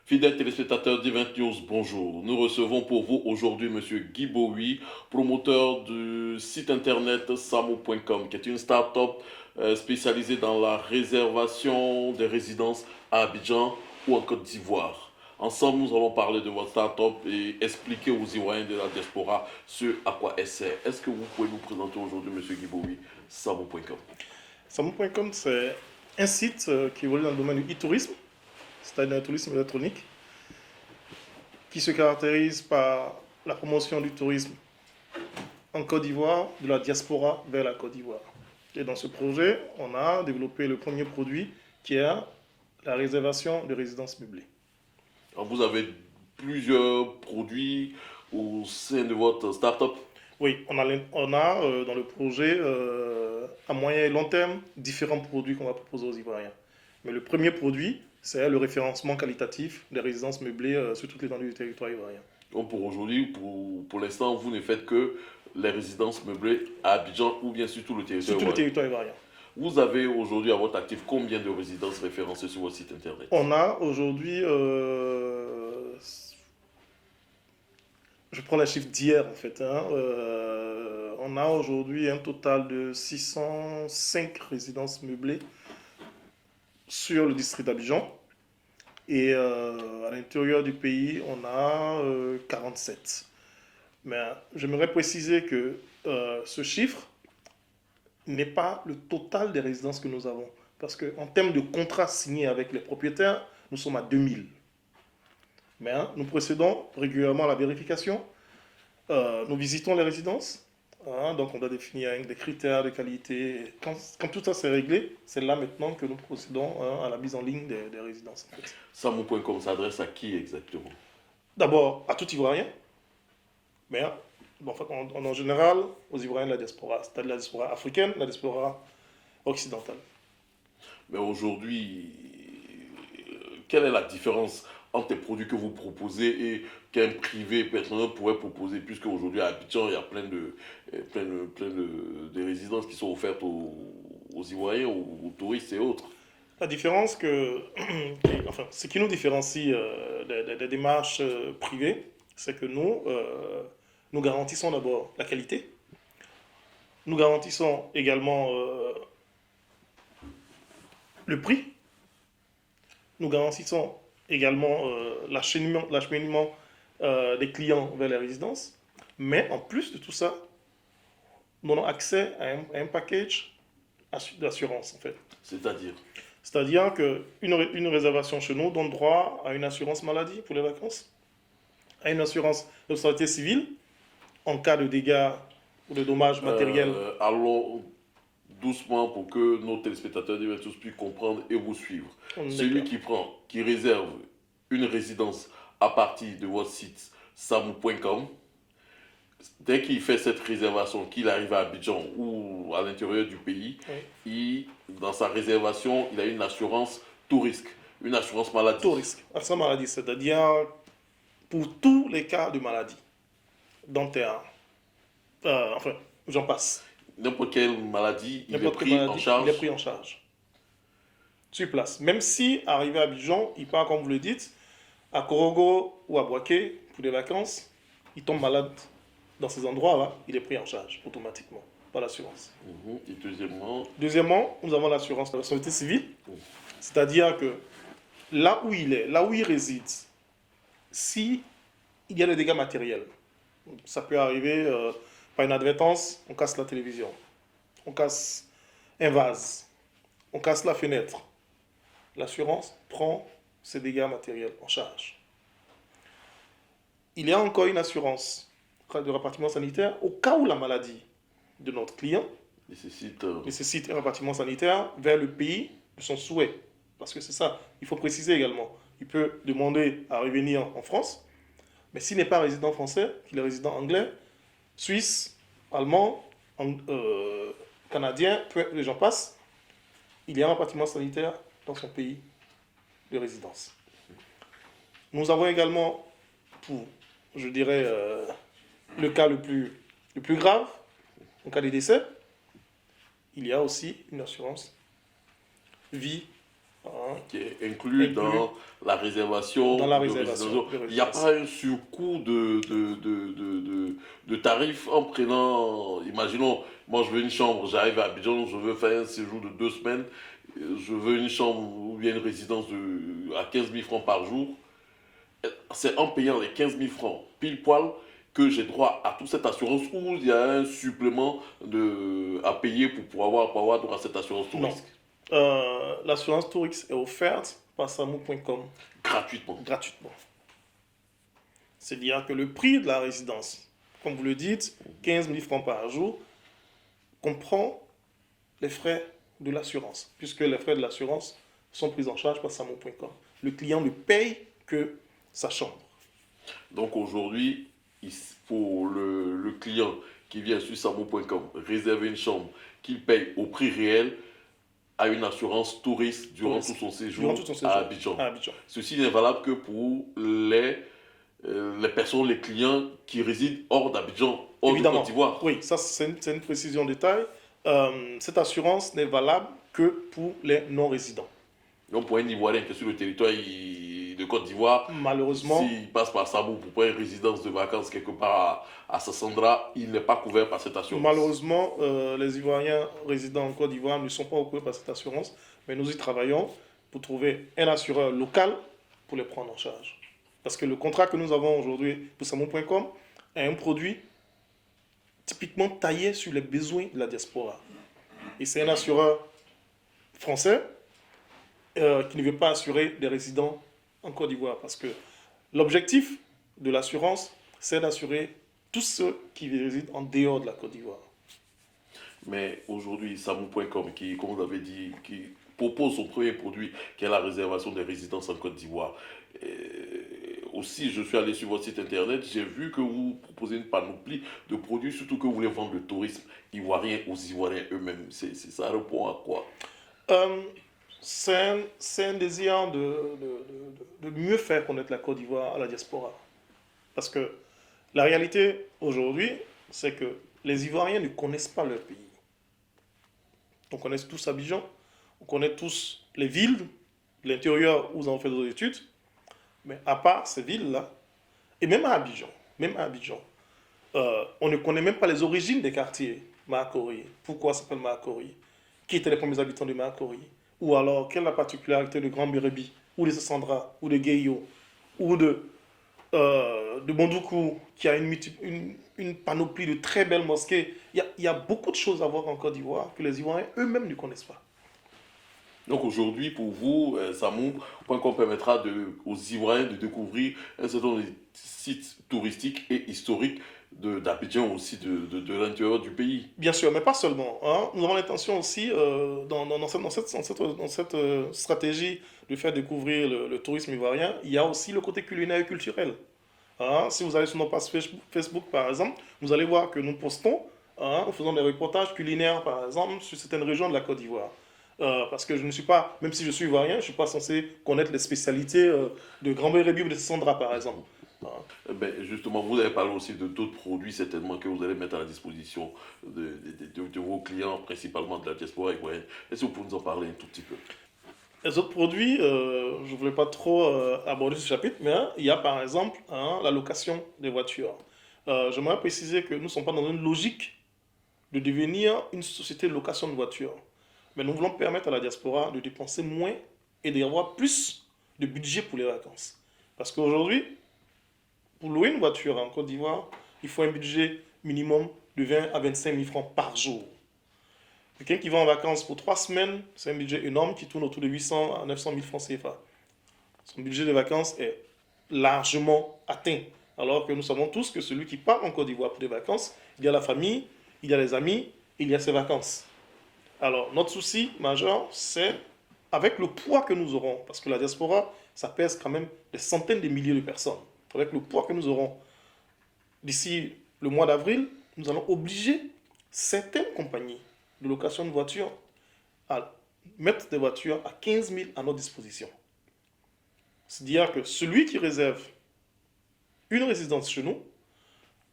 Fidèles téléspectateurs d'Event News, bonjour. Nous recevons pour vous aujourd'hui Monsieur Guy Bowie, promoteur du site internet samo.com, qui est une start-up spécialisée dans la réservation des résidences à Abidjan ou en Côte d'Ivoire. Ensemble, nous allons parler de votre start-up et expliquer aux Ivoiriens de la diaspora ce à quoi elle sert. Est-ce que vous pouvez nous présenter aujourd'hui Monsieur Guy Bowie, samo.com? Samo.com, c'est un site qui évolue dans le domaine du e-tourisme, c'est-à-dire un tourisme électronique, qui se caractérise par la promotion du tourisme en Côte d'Ivoire, de la diaspora vers la Côte d'Ivoire. Et dans ce projet, on a développé le premier produit qui est la réservation de résidences meublées. Alors, vous avez plusieurs produits au sein de votre start-up. Oui, on a dans le projet, à moyen et long terme, différents produits qu'on va proposer aux Ivoiriens. Mais le premier produit, c'est le référencement qualitatif des résidences meublées sur toute l'étendue du territoire ivoirien. Donc pour aujourd'hui, pour l'instant, vous ne faites que les résidences meublées à Abidjan ou bien sur tout le territoire Sur tout le ivoirien. territoire ivoirien. Vous avez aujourd'hui à votre actif combien de résidences référencées sur votre site internet? On a aujourd'hui, je prends les chiffres d'hier en fait, on a aujourd'hui un total de 605 résidences meublées sur le district d'Abidjan. Et à l'intérieur du pays, on a 47. Mais j'aimerais préciser que ce chiffre n'est pas le total des résidences que nous avons. Parce qu'en termes de contrats signés avec les propriétaires, nous sommes à 2000. Mais nous procédons régulièrement à la vérification. Nous visitons les résidences. Donc on doit définir des critères de qualité. Quand tout ça s'est réglé, c'est là maintenant que nous procédons à la mise en ligne des résidences. En fait. Samo.com s'adresse à qui exactement? D'abord à tout Ivoirien, mais en général aux Ivoiriens de la diaspora, c'est-à-dire la diaspora africaine, la diaspora occidentale. Mais aujourd'hui, quelle est la différence entre les produits que vous proposez et qu'un privé personnel pourrait proposer, puisque aujourd'hui à Abidjan, il y a plein de résidences qui sont offertes aux Ivoiriens, aux touristes et autres. La différence ce qui nous différencie des démarches privées, c'est que nous garantissons d'abord la qualité. Nous garantissons également le prix. Nous garantissons également l'acheminement des clients vers les résidences. Mais en plus de tout ça, nous avons accès à un package d'assurance en fait. C'est-à-dire? C'est-à-dire qu'une réservation chez nous donne droit à une assurance maladie pour les vacances, à une assurance de santé civile en cas de dégâts ou de dommages matériels. Allons doucement pour que nos téléspectateurs tous puissent comprendre et vous suivre. Celui qui réserve une résidence à partir de votre site samo.com, dès qu'il fait cette réservation, qu'il arrive à Abidjan ou à l'intérieur du pays, dans sa réservation, il a une assurance tout risque, une assurance maladie. Tout risque, assurance maladie, c'est-à-dire pour tous les cas de maladie dentaire. J'en passe. N'importe quelle maladie, il est pris en charge. Il est pris en charge. Sur place. Même si, arrivé à Abidjan, il part, comme vous le dites, à Korogo ou à Boaké pour des vacances, il tombe malade dans ces endroits-là, il est pris en charge automatiquement par l'assurance. Et deuxièmement, nous avons l'assurance de la santé civile, c'est-à-dire que là où il réside, si il y a des dégâts matériels, ça peut arriver par inadvertance, on casse la télévision, on casse un vase, on casse la fenêtre. L'assurance prend ces dégâts matériels en charge. Il y a encore une assurance de rapatriement sanitaire au cas où la maladie de notre client nécessite un rapatriement sanitaire vers le pays de son souhait. Parce que c'est ça, il faut préciser également. Il peut demander à revenir en France, mais s'il n'est pas résident français, qu'il est résident anglais, suisse, allemand, canadien, les gens passent, il y a un rapatriement sanitaire dans son pays de résidence. Nous avons également, pour, je dirais, le cas le plus grave, en cas de décès, il y a aussi une assurance vie hein, qui est inclus dans la réservation dans la de réservation. résidence. Il n'y a pas un surcoût de tarifs en prenant, imaginons, moi je veux une chambre, j'arrive à Abidjan, je veux faire un séjour de 2 semaines, je veux une chambre ou bien une résidence à 15 000 francs par jour. C'est en payant les 15 000 francs pile poil que j'ai droit à toute cette assurance ou il y a un supplément à payer pour avoir droit à cette assurance Non. touristique L'assurance Tourix est offerte par samo.com gratuitement. gratuitement. C'est-à-dire que le prix de la résidence, comme vous le dites, 15 000 francs par jour, comprend les frais de l'assurance, puisque les frais de l'assurance sont pris en charge par samo.com. Le client ne paye que sa chambre. Donc aujourd'hui, pour le client qui vient sur samo.com réserver une chambre qu'il paye au prix réel, a une assurance touriste durant tout son séjour à Abidjan. Ceci n'est valable que pour les personnes, les clients qui résident hors d'Abidjan, hors de Côte d'Ivoire. Oui, ça c'est une précision de détail. Cette assurance n'est valable que pour les non-résidents. Donc pour un Ivoirien qui est sur le territoire de Côte d'Ivoire, malheureusement, s'il passe par Sabou pour prendre une résidence de vacances quelque part à Sassandra, il n'est pas couvert par cette assurance. Malheureusement, les Ivoiriens résidant en Côte d'Ivoire ne sont pas couverts par cette assurance, mais nous y travaillons pour trouver un assureur local pour les prendre en charge. Parce que le contrat que nous avons aujourd'hui pour samo.com est un produit typiquement taillé sur les besoins de la diaspora. Et c'est un assureur français qui ne veut pas assurer des résidents en Côte d'Ivoire. Parce que l'objectif de l'assurance, c'est d'assurer tous ceux qui résident en dehors de la Côte d'Ivoire. Mais aujourd'hui, samo.com, qui, comme vous l'avez dit, qui propose son premier produit, qui est la réservation des résidences en Côte d'Ivoire. Aussi, je suis allé sur votre site internet, j'ai vu que vous proposez une panoplie de produits, surtout que vous voulez vendre le tourisme ivoirien aux Ivoiriens eux-mêmes. Ça répond à quoi? C'est un désir de mieux faire connaître la Côte d'Ivoire à la diaspora. Parce que la réalité aujourd'hui, c'est que les Ivoiriens ne connaissent pas leur pays. On connaît tous Abidjan, on connaît tous les villes de l'intérieur où nous avons fait nos études, mais à part ces villes-là, et même à Abidjan, on ne connaît même pas les origines des quartiers Mahakori. Pourquoi ça s'appelle Mahakori? Qui étaient les premiers habitants de Mahakori? Ou alors, quelle est la particularité de Grand Bérébi, ou de Sassandra, ou de Gueyo, ou de Bondoukou, qui a une panoplie de très belles mosquées. Il y a beaucoup de choses à voir en Côte d'Ivoire que les Ivoiriens eux-mêmes ne connaissent pas. Donc aujourd'hui, pour vous, samo.com permettra aux Ivoiriens de découvrir un certain nombre de sites touristiques et historiques d'Abidjan aussi, de l'intérieur du pays. Bien sûr, mais pas seulement. Hein. Nous avons l'intention aussi, dans cette stratégie de faire découvrir le tourisme ivoirien, il y a aussi le côté culinaire et culturel. Hein. Si vous allez sur nos pages Facebook, par exemple, vous allez voir que nous postons, nous faisons des reportages culinaires, par exemple, sur certaines régions de la Côte d'Ivoire. Parce que je ne suis pas, même si je suis ivoirien, je ne suis pas censé connaître les spécialités de Grand Bérébi ou de Sassandra, par exemple. Ben justement, vous avez parlé aussi de d'autres produits certainement que vous allez mettre à la disposition de vos clients, principalement de la diaspora ivoirienne. Est-ce que vous pouvez nous en parler un tout petit peu? Les autres produits, je ne voulais pas trop aborder ce chapitre, mais il y a par exemple la location des voitures. J'aimerais préciser que nous ne sommes pas dans une logique de devenir une société de location de voitures. Mais nous voulons permettre à la diaspora de dépenser moins et d'avoir plus de budget pour les vacances. Parce qu'aujourd'hui, pour louer une voiture en Côte d'Ivoire, il faut un budget minimum de 20 à 25 000 francs par jour. Quelqu'un qui va en vacances pour 3 semaines, c'est un budget énorme qui tourne autour de 800 à 900 000 francs CFA. Son budget de vacances est largement atteint. Alors que nous savons tous que celui qui part en Côte d'Ivoire pour des vacances, il y a la famille, il y a les amis, il y a ses vacances. Alors, notre souci majeur, c'est avec le poids que nous aurons, parce que la diaspora, ça pèse quand même des centaines de milliers de personnes. Avec le poids que nous aurons d'ici le mois d'avril, nous allons obliger certaines compagnies de location de voitures à mettre des voitures à 15 000 à notre disposition. C'est-à-dire que celui qui réserve une résidence chez nous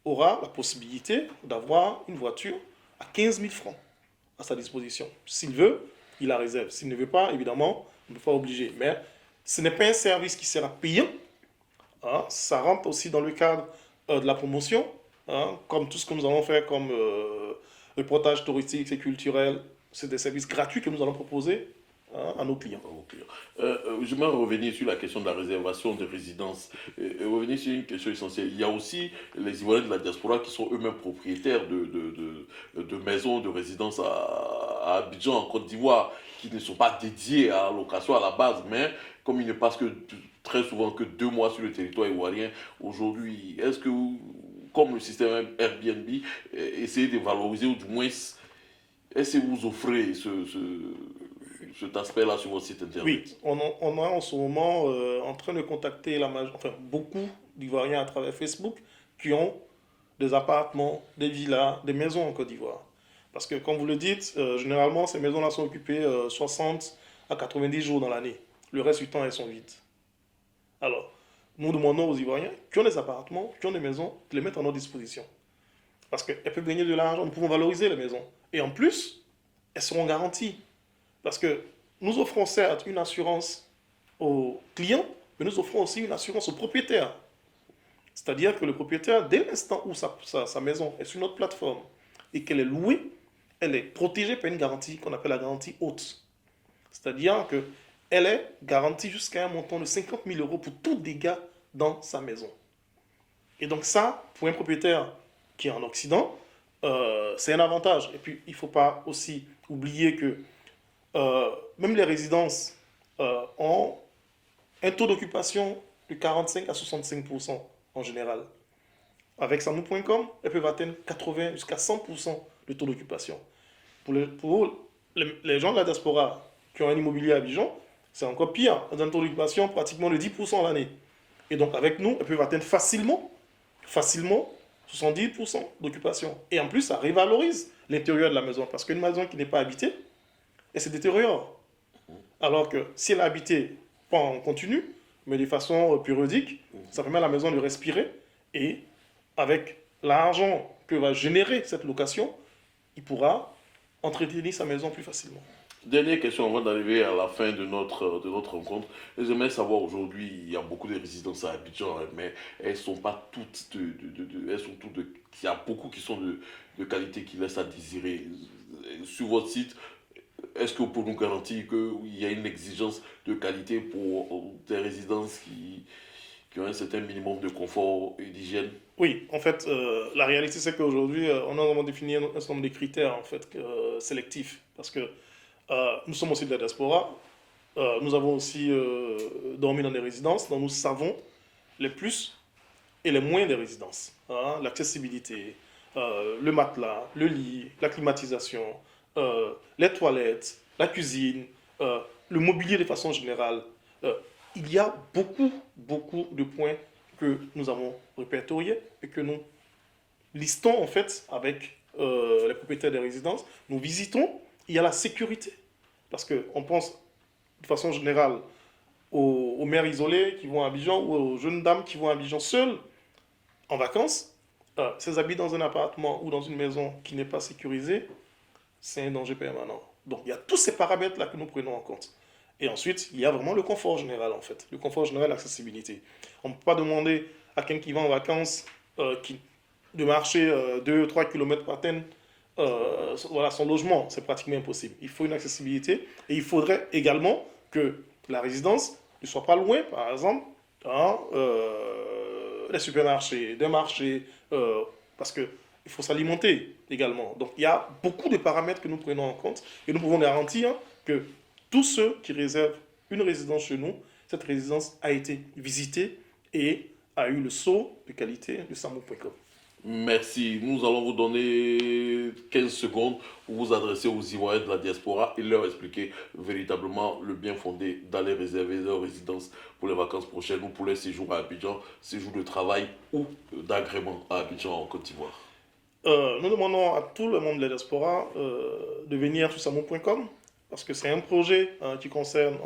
aura la possibilité d'avoir une voiture à 15 000 francs à sa disposition. S'il veut, il la réserve. S'il ne veut pas, évidemment, On ne peut pas obliger. Mais ce n'est pas un service qui sera payant. Hein. Ça rentre aussi dans le cadre de la promotion, hein, comme tout ce que nous allons faire comme reportage touristique et culturel. C'est des services gratuits que nous allons proposer, hein, à nos clients. Ok. Je vais revenir sur la question de la réservation de résidence. Revenir sur une question essentielle. Il y a aussi les Ivoiriens de la diaspora qui sont eux-mêmes propriétaires de maisons de résidence à Abidjan, en Côte d'Ivoire, qui ne sont pas dédiées à la location à la base, mais comme ils ne passent que très souvent que 2 mois sur le territoire ivoirien, aujourd'hui, est-ce que, comme le système Airbnb, essayez de valoriser ou du moins, est-ce que vous offrez cet aspect-là sur votre site internet? Oui, on est en ce moment en train de contacter enfin, beaucoup d'Ivoiriens à travers Facebook qui ont des appartements, des villas, des maisons en Côte d'Ivoire. Parce que, comme vous le dites, généralement, ces maisons-là sont occupées 60 à 90 jours dans l'année. Le reste du temps, elles sont vides. Alors, nous demandons aux Ivoiriens qui ont des appartements, qui ont des maisons, de les mettre à notre disposition. Parce qu'elles peuvent gagner de l'argent, nous pouvons valoriser les maisons. Et en plus, elles seront garanties. Parce que nous offrons certes une assurance aux clients, mais nous offrons aussi une assurance aux propriétaires. C'est-à-dire que le propriétaire, dès l'instant où sa maison est sur notre plateforme et qu'elle est louée, elle est protégée par une garantie qu'on appelle la garantie haute. C'est-à-dire qu'elle est garantie jusqu'à un montant de 50 000 euros pour tout dégât dans sa maison. Et donc ça, pour un propriétaire qui est en Occident, c'est un avantage. Et puis, il ne faut pas aussi oublier que même les résidences ont un taux d'occupation de 45 à 65% en général. Avec Samou.com, elles peuvent atteindre 80 jusqu'à 100% de taux d'occupation. Pour les gens de la diaspora qui ont un immobilier à Abidjan, c'est encore pire. Elles ont un taux d'occupation pratiquement de 10% l'année. Et donc avec nous, elles peuvent atteindre facilement 70% d'occupation. Et en plus, ça révalorise l'intérieur de la maison. Parce qu'une maison qui n'est pas habitée, elle se détériore. Alors que si elle est habitée, pas en continu, mais de façon périodique, ça permet à la maison de respirer. Et avec l'argent que va générer cette location, il pourra entretenir sa maison plus facilement. Dernière question avant d'arriver à la fin de notre rencontre. J'aimerais savoir aujourd'hui, il y a beaucoup de résidences à Abidjan, hein, mais elles sont pas toutes elles sont toutes il y a beaucoup qui sont de qualité qui laissent à désirer. Sur votre site, est-ce que vous pouvez nous garantir qu'il y a une exigence de qualité pour des résidences qui ont un certain minimum de confort et d'hygiène? Oui, en fait, la réalité, c'est qu'aujourd'hui, on a vraiment défini un certain nombre de critères en fait, sélectifs. Parce que nous sommes aussi de la diaspora. Nous avons aussi dormi dans des résidences dont nous savons les plus et les moins des résidences. Hein. L'accessibilité, le matelas, le lit, la climatisation, les toilettes, la cuisine, le mobilier de façon générale. Il y a beaucoup, beaucoup de points que nous avons répertoriés et que nous listons en fait avec les propriétaires des résidences. Nous visitons. Il y a la sécurité. Parce qu'on pense de façon générale aux mères isolées qui vont à Abidjan ou aux jeunes dames qui vont à Abidjan seules en vacances. Si elles habitent dans un appartement ou dans une maison qui n'est pas sécurisée, c'est un danger permanent. Donc il y a tous ces paramètres-là que nous prenons en compte. Et ensuite, il y a vraiment le confort général en fait. Le confort général, l'accessibilité. On ne peut pas demander à quelqu'un qui va en vacances de marcher 2-3 km pour atteindre voilà, son logement. C'est pratiquement impossible. Il faut une accessibilité et il faudrait également que la résidence ne soit pas loin, par exemple, dans les supermarchés, des marchés, parce qu'il faut s'alimenter également. Donc il y a beaucoup de paramètres que nous prenons en compte et nous pouvons garantir que tous ceux qui réservent une résidence chez nous, cette résidence a été visitée et a eu le sceau de qualité de Samou.com. Merci. Nous allons vous donner 15 secondes pour vous adresser aux Ivoiriens de la diaspora et leur expliquer véritablement le bien fondé d'aller réserver leur résidence pour les vacances prochaines ou pour les séjours à Abidjan, séjours de travail ou d'agrément à Abidjan en Côte d'Ivoire. Nous demandons à tout le monde de la diaspora de venir sur Samou.com parce que c'est un projet qui concerne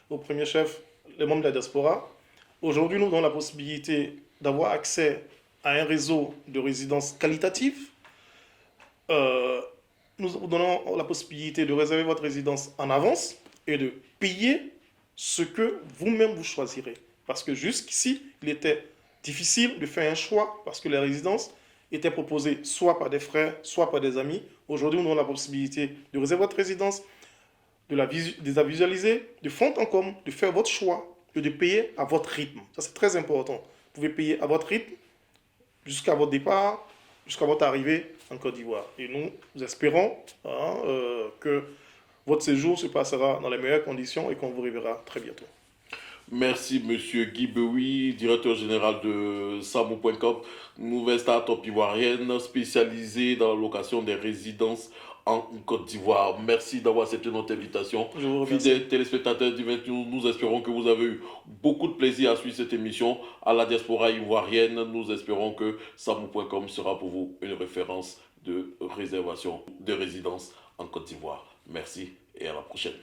au premier chef les membres de la diaspora. Aujourd'hui, nous avons la possibilité d'avoir accès à un réseau de résidences qualitatives. Nous vous donnons la possibilité de réserver votre résidence en avance et de payer ce que vous-même vous choisirez. Parce que jusqu'ici, il était difficile de faire un choix parce que les résidences étaient proposées soit par des frères, soit par des amis. Aujourd'hui, nous avons la possibilité de réserver votre résidence, de la visualiser, de fond en comble, de faire votre choix et de payer à votre rythme. Ça, c'est très important. Vous pouvez payer à votre rythme jusqu'à votre départ, jusqu'à votre arrivée en Côte d'Ivoire. Et nous espérons que votre séjour se passera dans les meilleures conditions et qu'on vous reverra très bientôt. Merci, Monsieur Guy Bewi, directeur général de Samo.com, nouvelle start-up ivoirienne spécialisée dans la location des résidences en Côte d'Ivoire. Merci d'avoir accepté notre invitation. Je vous remercie. Fidèles téléspectateurs du 20 News, nous espérons que vous avez eu beaucoup de plaisir à suivre cette émission à la diaspora ivoirienne. Nous espérons que Samo.com sera pour vous une référence de réservation de résidence en Côte d'Ivoire. Merci et à la prochaine.